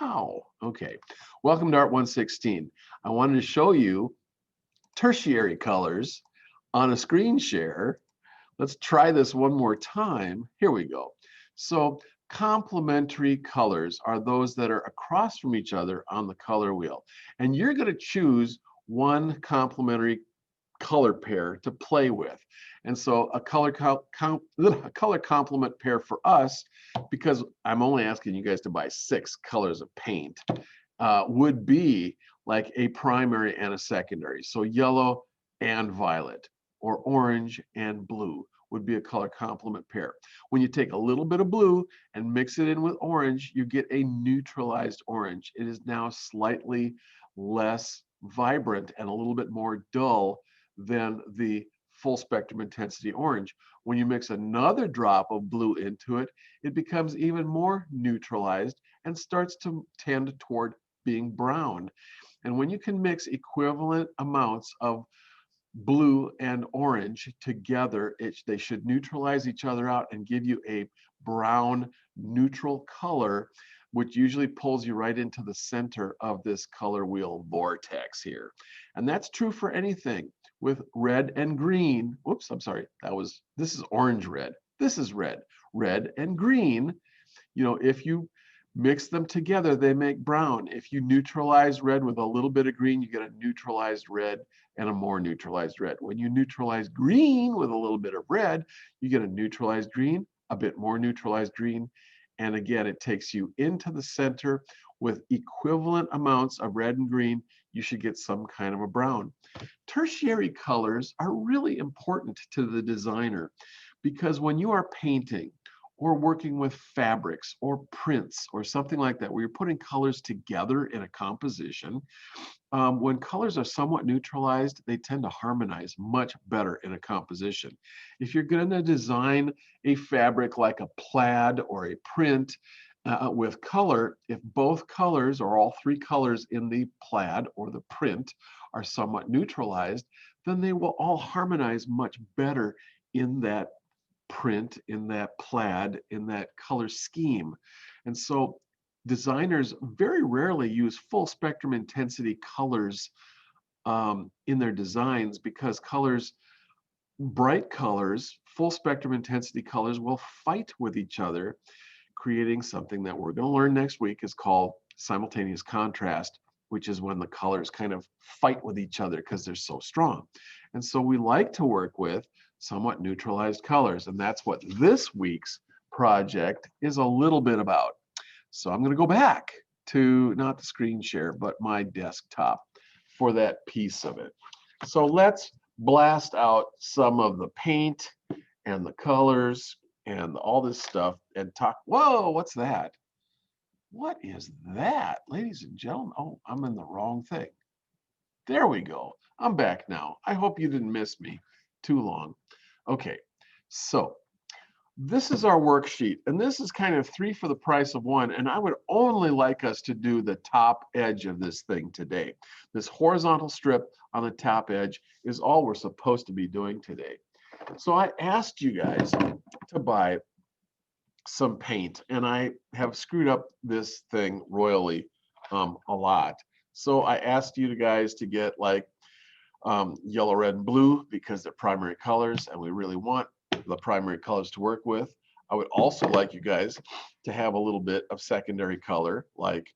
How? Okay. Welcome to Art 116. I wanted to show you tertiary colors on a screen share. Let's try this one more time. Here we go. So complementary colors are those that are across from each other on the color wheel. And you're going to choose one complementary color pair to play with. And so a color complement pair for us, because I'm only asking you guys to buy 6 colors of paint, would be like a primary and a secondary. So yellow and violet, or orange and blue would be a color complement pair. When you take a little bit of blue and mix it in with orange, you get a neutralized orange. It is now slightly less vibrant and a little bit more dull than the full spectrum intensity orange. When you mix another drop of blue into it, it becomes even more neutralized and starts to tend toward being brown. And when you can mix equivalent amounts of blue and orange together, they should neutralize each other out and give you a brown neutral color, which usually pulls you right into the center of this color wheel vortex here. And that's true for anything with red and green. Oops, I'm sorry. This is orange red. This is red. Red and green, if you mix them together, they make brown. If you neutralize red with a little bit of green, you get a neutralized red and a more neutralized red. When you neutralize green with a little bit of red, you get a neutralized green, a bit more neutralized green. And again, it takes you into the center with equivalent amounts of red and green. You should get some kind of a brown. Tertiary colors are really important to the designer because when you are painting or working with fabrics or prints or something like that, where you're putting colors together in a composition, when colors are somewhat neutralized, they tend to harmonize much better in a composition. If you're going to design a fabric like a plaid or a print with color, if both colors or all 3 colors in the plaid or the print are somewhat neutralized, then they will all harmonize much better in that print, in that plaid, in that color scheme. And so designers very rarely use full spectrum intensity colors in their designs, because bright colors, full spectrum intensity colors, will fight with each other, creating something that we're going to learn next week is called simultaneous contrast, which is when the colors kind of fight with each other because they're so strong. And so we like to work with somewhat neutralized colors, and that's what this week's project is a little bit about. So I'm going to go back to not the screen share, but my desktop for that piece of it. So let's blast out some of the paint and the colors and all this stuff and talk. Whoa, what's that? What is that, ladies and gentlemen? Oh, I'm in the wrong thing. There we go. I'm back now. I hope you didn't miss me too long. Okay, so this is our worksheet, and this is kind of 3 for the price of 1, and I would only like us to do the top edge of this thing today. This horizontal strip on the top edge is all we're supposed to be doing today. So I asked you guys to buy some paint, and I have screwed up this thing royally a lot. So I asked you guys to get like yellow, red, and blue because they're primary colors, and we really want the primary colors to work with. I would also like you guys to have a little bit of secondary color like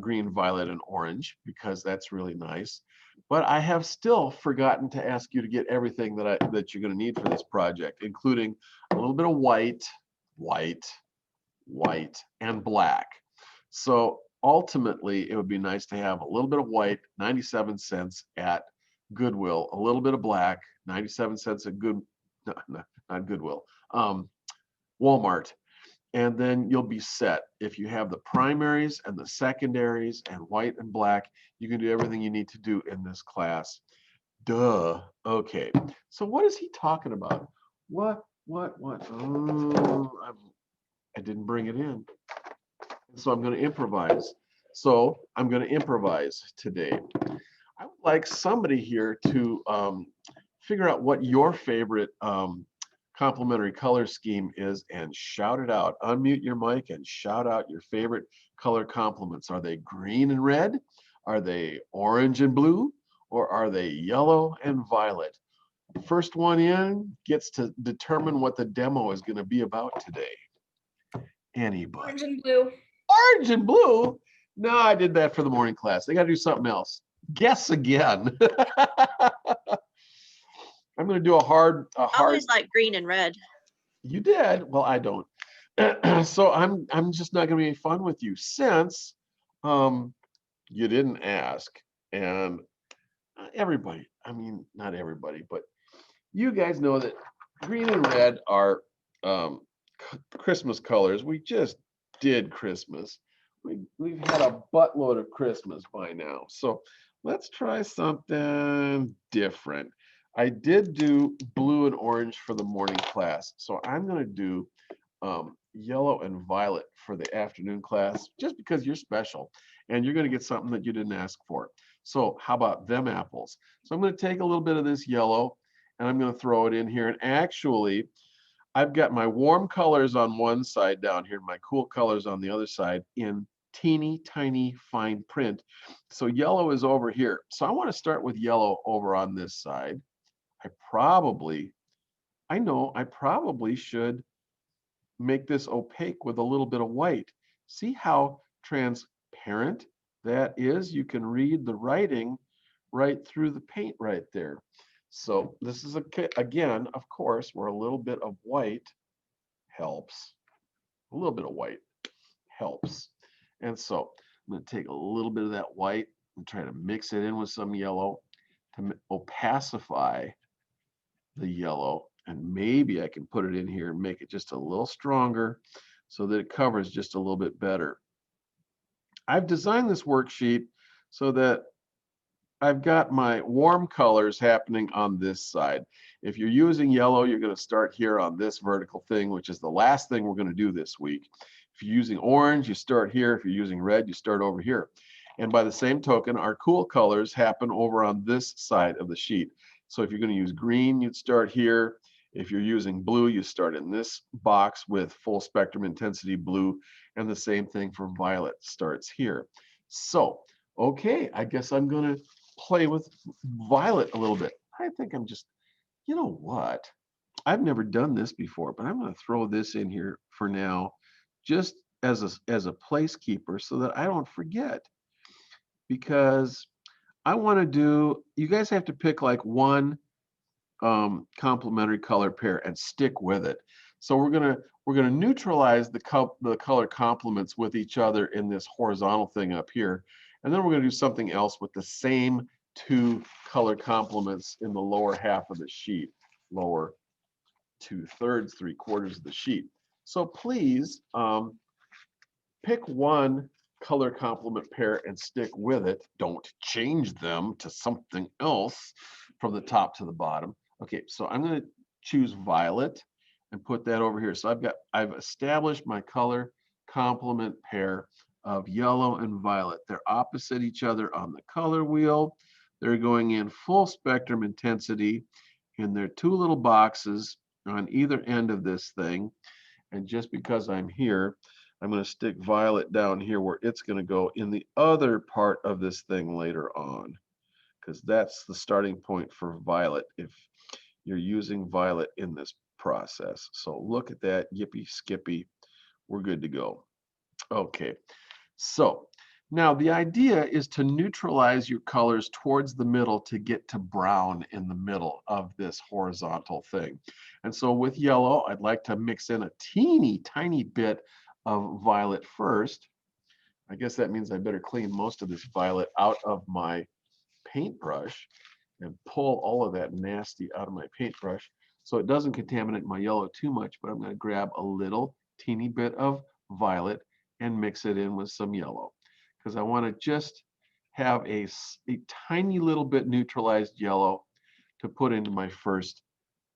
green, violet, and orange, because that's really nice. But I have still forgotten to ask you to get everything that you're going to need for this project, including a little bit of white, and black. So ultimately, it would be nice to have a little bit of white, 97 cents at Goodwill, a little bit of black, 97 cents at not Goodwill, Walmart, and then you'll be set. If you have the primaries and the secondaries and white and black, you can do everything you need to do in this class. Duh. Okay, so what is he talking about? What? Oh, I didn't bring it in. So I'm going to improvise. So I'm going to improvise today. I would like somebody here to figure out what your favorite complementary color scheme is and shout it out. Unmute your mic and shout out your favorite color complements? Are they green and red? Are they orange and blue? Or are they yellow and violet? First one in gets to determine what the demo is going to be about today. Anybody? Orange and blue. Orange and blue? No, I did that for the morning class. They got to do something else. Guess again. I'm going to do a hard. I always like green and red. You did? Well, I don't. So I'm just not going to be fun with you since you didn't ask. And everybody, I mean, not everybody, but you guys know that green and red are Christmas colors. We just did Christmas. We've had a buttload of Christmas by now. So let's try something different. I did do blue and orange for the morning class. So I'm going to do yellow and violet for the afternoon class, just because you're special and you're going to get something that you didn't ask for. So how about them apples? So I'm going to take a little bit of this yellow and I'm going to throw it in here. And actually, I've got my warm colors on one side down here, my cool colors on the other side in teeny tiny fine print. So yellow is over here. So I want to start with yellow over on this side. I probably should make this opaque with a little bit of white. See how transparent that is? You can read the writing right through the paint right there. So this is again, of course, where a little bit of white helps. A little bit of white helps. And so I'm going to take a little bit of that white and try to mix it in with some yellow to opacify the yellow. And maybe I can put it in here and make it just a little stronger so that it covers just a little bit better. I've designed this worksheet so that I've got my warm colors happening on this side. If you're using yellow, you're going to start here on this vertical thing, which is the last thing we're going to do this week. If you're using orange, you start here. If you're using red, you start over here. And by the same token, our cool colors happen over on this side of the sheet. So if you're going to use green, you'd start here. If you're using blue, you start in this box with full spectrum intensity blue. And the same thing for violet starts here. So, okay, I guess I'm going to play with violet a little bit. I think I'm just, you know what? I've never done this before, but I'm going to throw this in here for now, just as a placekeeper so that I don't forget. Because I want to do, you guys have to pick like one complementary color pair and stick with it. So we're gonna neutralize the color complements with each other in this horizontal thing up here. And then we're going to do something else with the same two color complements in the lower half of the sheet, lower 2/3, 3/4 of the sheet. So please pick one color complement pair and stick with it. Don't change them to something else from the top to the bottom. Okay, so I'm going to choose violet and put that over here. So I've established my color complement pair of yellow and violet. They're opposite each other on the color wheel. They're going in full spectrum intensity in their two little boxes on either end of this thing. And just because I'm here, I'm going to stick violet down here where it's going to go in the other part of this thing later on, because that's the starting point for violet if you're using violet in this process. So look at that, yippee skippy, we're good to go. Okay, so now the idea is to neutralize your colors towards the middle to get to brown in the middle of this horizontal thing. And so with yellow, I'd like to mix in a teeny tiny bit of violet first. I guess that means I better clean most of this violet out of my paintbrush and pull all of that nasty out of my paintbrush so it doesn't contaminate my yellow too much, but I'm going to grab a little teeny bit of violet and mix it in with some yellow because I want to just have a tiny little bit neutralized yellow to put into my first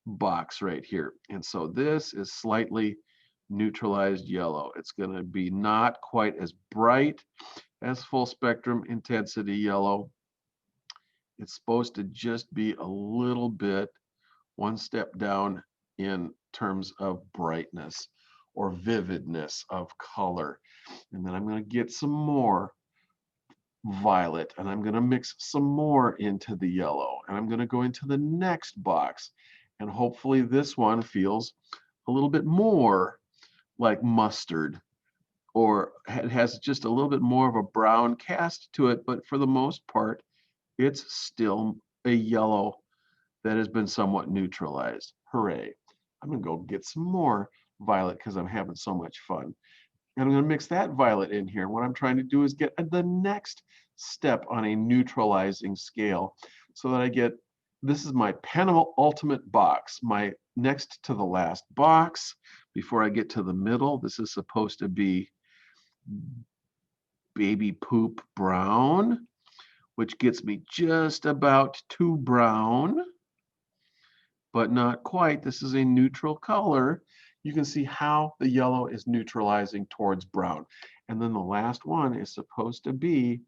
box right here. And so this is slightly neutralized yellow. It's going to be not quite as bright as full spectrum intensity yellow. It's supposed to just be a little bit one step down in terms of brightness, or vividness of color. And then I'm going to get some more violet, and I'm going to mix some more into the yellow, and I'm going to go into the next box, and hopefully this one feels a little bit more like mustard, or it has just a little bit more of a brown cast to it, but for the most part it's still a yellow that has been somewhat neutralized. Hooray. I'm going to go get some more violet because I'm having so much fun. And I'm going to mix that violet in here. What I'm trying to do is get the next step on a neutralizing scale so that I get, this is my penultimate box, my next to the last box before I get to the middle. This is supposed to be baby poop brown, which gets me just about to brown, but not quite. This is a neutral color. You can see how the yellow is neutralizing towards brown. And then the last one is supposed to be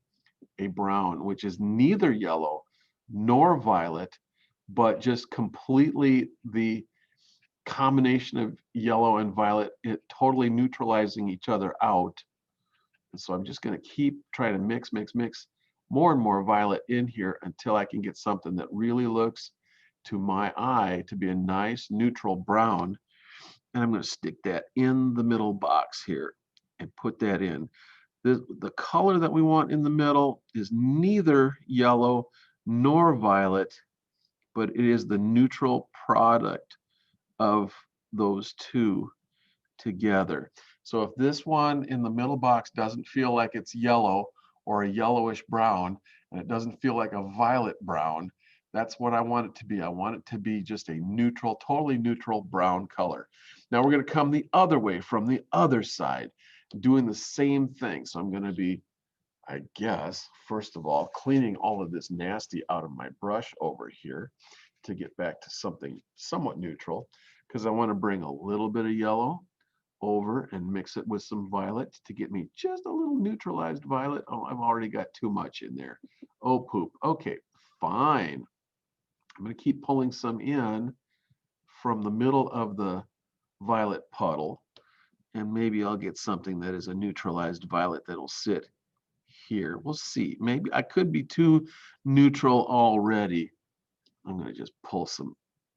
a brown, which is neither yellow nor violet, but just completely the combination of yellow and violet, it totally neutralizing each other out. And so I'm just going to keep trying to mix more and more violet in here until I can get something that really looks to my eye to be a nice neutral brown. And I'm going to stick that in the middle box here and put that in. The color that we want in the middle is neither yellow nor violet, but it is the neutral product of those two together. So if this one in the middle box doesn't feel like it's yellow or a yellowish brown, and it doesn't feel like a violet brown, that's what I want it to be. I want it to be just a neutral, totally neutral brown color. Now we're going to come the other way from the other side, doing the same thing. So I'm going to be, I guess, first of all, cleaning all of this nasty out of my brush over here to get back to something somewhat neutral, because I want to bring a little bit of yellow over and mix it with some violet to get me just a little neutralized violet. Oh, I've already got too much in there. Oh, poop. Okay, fine. I'm going to keep pulling some in from the middle of the violet puddle, and maybe I'll get something that is a neutralized violet that'll sit here. We'll see. Maybe I could be too neutral already. I'm going to just pull some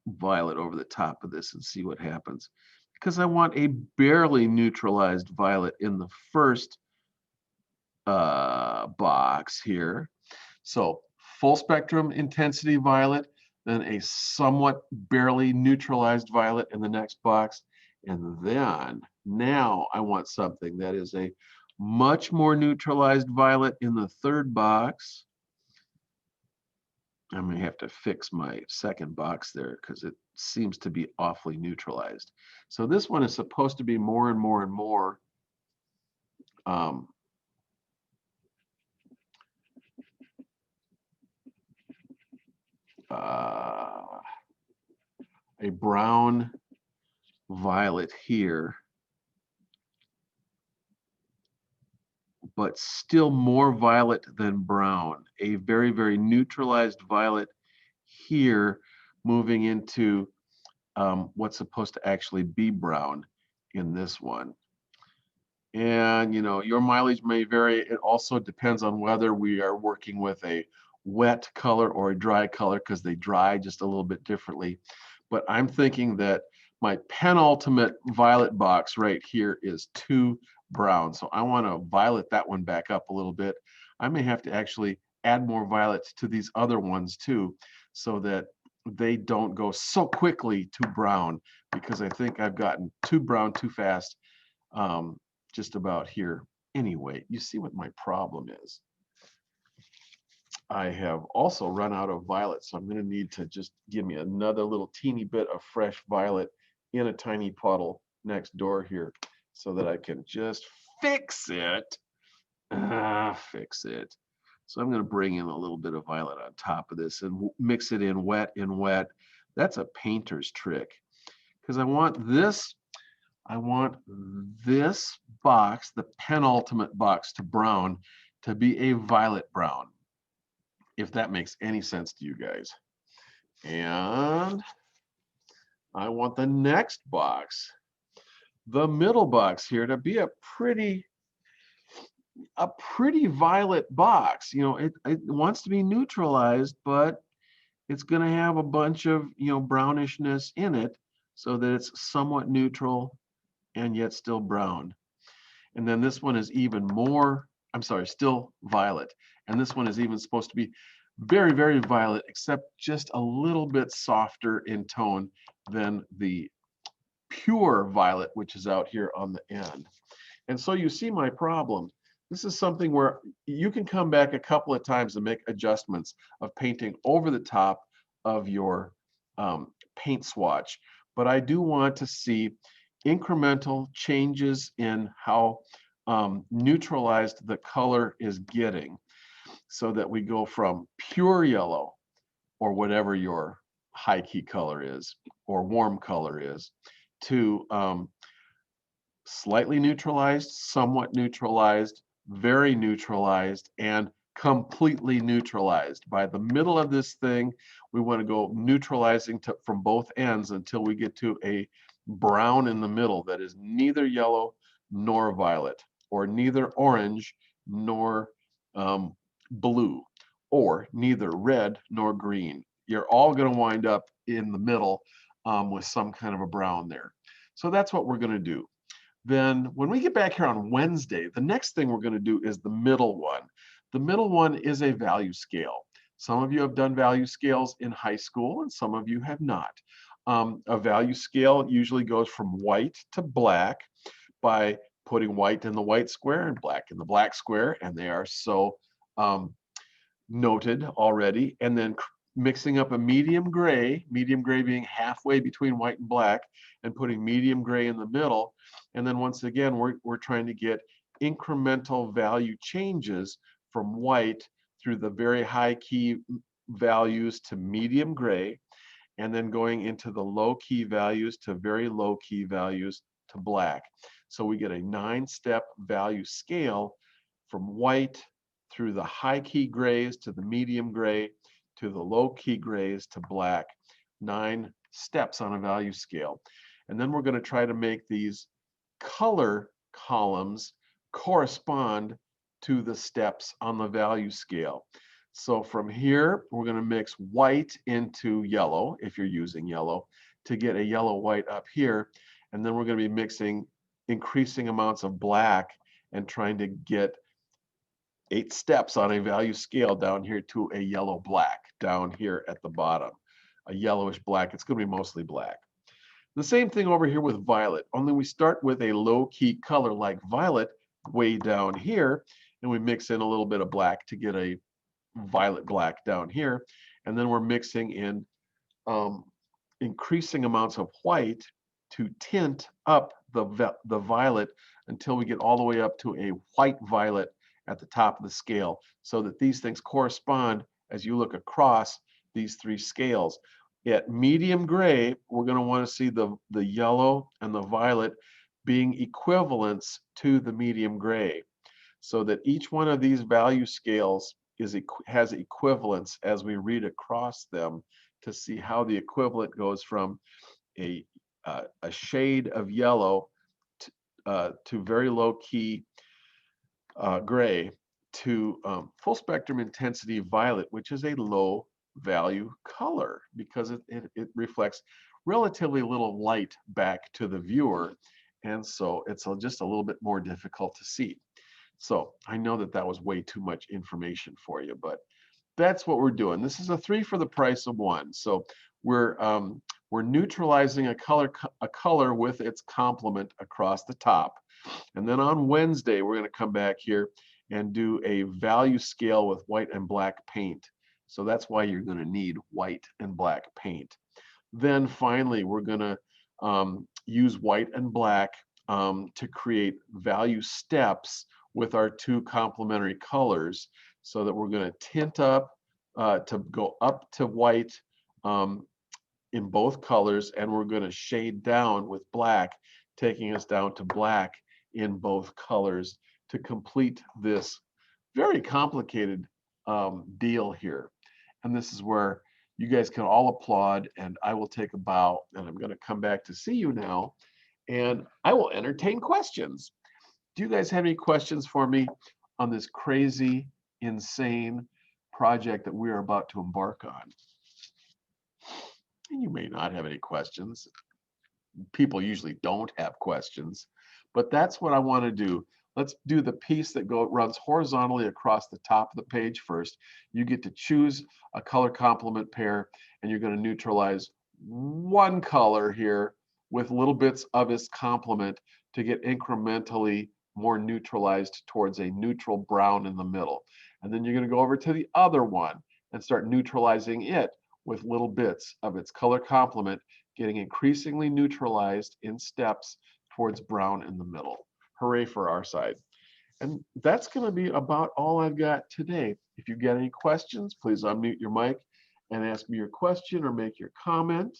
violet over the top of this and see what happens, because I want a barely neutralized violet in the first box here. So full spectrum intensity violet, then a somewhat barely neutralized violet in the next box. And then now I want something that is a much more neutralized violet in the third box. I'm going to have to fix my second box there because it seems to be awfully neutralized. So this one is supposed to be more and more and more a brown violet here, but still more violet than brown. A very, very neutralized violet here, moving into what's supposed to actually be brown in this one. And you know, your mileage may vary. It also depends on whether we are working with a wet color or a dry color, because they dry just a little bit differently. But I'm thinking that my penultimate violet box right here is too brown. So I want to violet that one back up a little bit. I may have to actually add more violets to these other ones too, so that they don't go so quickly to brown, because I think I've gotten too brown too fast just about here. Anyway, you see what my problem is. I have also run out of violet, so I'm going to need to just give me another little teeny bit of fresh violet in a tiny puddle next door here so that I can just fix it. Fix it. So I'm going to bring in a little bit of violet on top of this and mix it in wet and wet. That's a painter's trick, because I want this box, the penultimate box to brown, to be a violet brown, if that makes any sense to you guys. And I want the next box the middle box here to be a pretty violet box. You know, it wants to be neutralized, but it's going to have a bunch of, you know, brownishness in it so that it's somewhat neutral and yet still brown. And then this one is even more, I'm sorry, still violet. And this one is even supposed to be very, very violet, except just a little bit softer in tone than the pure violet, which is out here on the end. And so you see my problem. This is something where you can come back a couple of times and make adjustments of painting over the top of your paint swatch. But I do want to see incremental changes in how neutralized the color is getting, so that we go from pure yellow, or whatever your high key color is, or warm color is, to slightly neutralized, somewhat neutralized, very neutralized, and completely neutralized. By the middle of this thing, we want to go neutralizing from both ends until we get to a brown in the middle that is neither yellow nor violet, or neither orange nor blue, or neither red nor green. You're all going to wind up in the middle with some kind of a brown there. So that's what we're going to do. Then when we get back here on Wednesday, the next thing we're going to do is the middle one. The middle one is a value scale. Some of you have done value scales in high school and some of you have not. A value scale usually goes from white to black by putting white in the white square and black in the black square, and they are so noted already, and then mixing up a medium gray being halfway between white and black, and putting medium gray in the middle. And then once again, we're trying to get incremental value changes from white through the very high key values to medium gray, and then going into the low key values to very low key values to black. So we get a 9-step value scale from white through the high key grays to the medium gray to the low key grays to black. 9 steps on a value scale. And then we're going to try to make these color columns correspond to the steps on the value scale. So from here, we're going to mix white into yellow, if you're using yellow, to get a yellow white up here. And then we're going to be mixing increasing amounts of black and trying to get 8 steps on a value scale down here to a yellow black down here at the bottom. A yellowish black, it's going to be mostly black. The same thing over here with violet, only we start with a low key color like violet way down here, and we mix in a little bit of black to get a violet black down here. And then we're mixing in increasing amounts of white to tint up the violet until we get all the way up to a white violet at the top of the scale, so that these things correspond as you look across these 3 scales. At medium gray, we're going to want to see the yellow and the violet being equivalents to the medium gray, so that each one of these value scales has equivalence as we read across them, to see how the equivalent goes from a shade of yellow to very low key gray to full spectrum intensity violet, which is a low value color because it reflects relatively little light back to the viewer, and so it's just a little bit more difficult to see. So I know that was way too much information for you, but that's what we're doing. This is a 3 for the price of 1. So we're neutralizing a color with its complement across the top. And then on Wednesday, we're going to come back here and do a value scale with white and black paint. So that's why you're going to need white and black paint. Then finally, we're going to use white and black to create value steps with our 2 complementary colors, so that we're going to tint up to go up to white in both colors, and we're going to shade down with black, taking us down to black in both colors to complete this very complicated deal here. And this is where you guys can all applaud, and I will take a bow, and I'm going to come back to see you now and I will entertain questions. Do you guys have any questions for me on this crazy, insane project that we are about to embark on? And you may not have any questions. People usually don't have questions, but that's what I want to do. Let's do the piece that runs horizontally across the top of the page first. You get to choose a color complement pair, and you're going to neutralize one color here with little bits of its complement to get incrementally more neutralized towards a neutral brown in the middle. And then you're going to go over to the other one and start neutralizing it with little bits of its color complement, getting increasingly neutralized in steps towards brown in the middle. Hooray for our side. And that's going to be about all I've got today. If you get any questions, please unmute your mic and ask me your question or make your comment.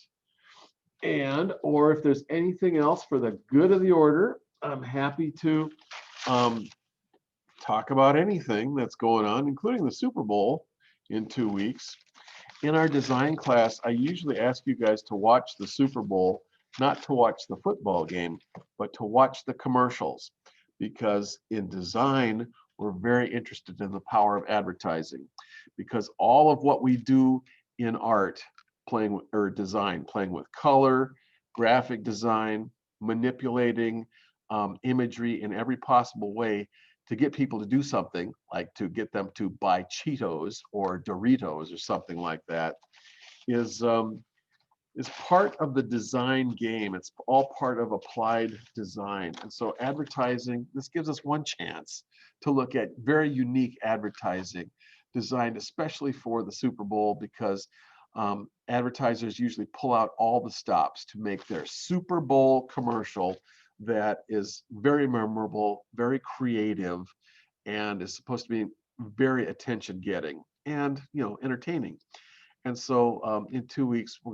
And, or if there's anything else for the good of the order, I'm happy to talk about anything that's going on, including the Super Bowl in 2 weeks. In our design class, I usually ask you guys to watch the Super Bowl, not to watch the football game, but to watch the commercials, because in design, we're very interested in the power of advertising, because all of what we do in art, playing with, or design, playing with color, graphic design, manipulating imagery in every possible way to get people to do something, like to get them to buy Cheetos or Doritos or something like that, is part of the design game. It's all part of applied design. And so advertising, this gives us one chance to look at very unique advertising designed especially for the Super Bowl, because advertisers usually pull out all the stops to make their Super Bowl commercial that is very memorable, very creative, and is supposed to be very attention getting and, you know, entertaining. And so in 2 weeks, I'm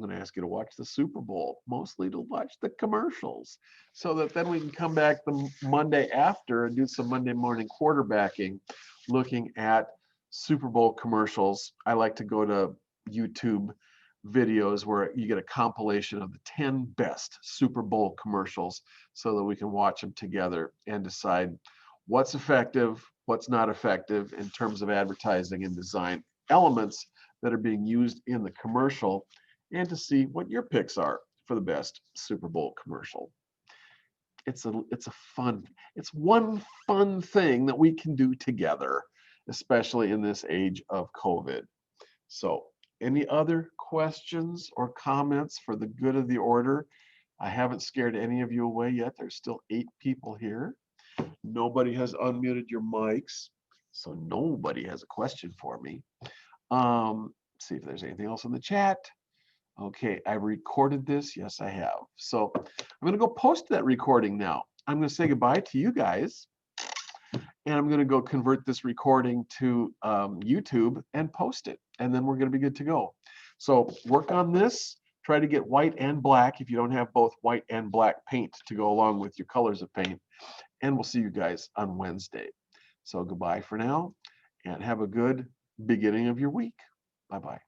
gonna ask you to watch the Super Bowl, mostly to watch the commercials, so that then we can come back the Monday after and do some Monday morning quarterbacking, looking at Super Bowl commercials. I like to go to YouTube videos where you get a compilation of the 10 best Super Bowl commercials, so that we can watch them together and decide what's effective, what's not effective in terms of advertising and design elements that are being used in the commercial, and to see what your picks are for the best Super Bowl commercial. It's one fun thing that we can do together, especially in this age of COVID. So, any other questions or comments for the good of the order? I haven't scared any of you away yet. There's still 8 people here. Nobody has unmuted your mics, so nobody has a question for me. See if there's anything else in the chat. Okay, I recorded this. Yes, I have. So I'm going to go post that recording now. I'm going to say goodbye to you guys, and I'm going to go convert this recording to YouTube and post it, and then we're going to be good to go. So work on this. Try to get white and black if you don't have both white and black paint to go along with your colors of paint. And we'll see you guys on Wednesday. So goodbye for now, and have a good beginning of your week. Bye-bye.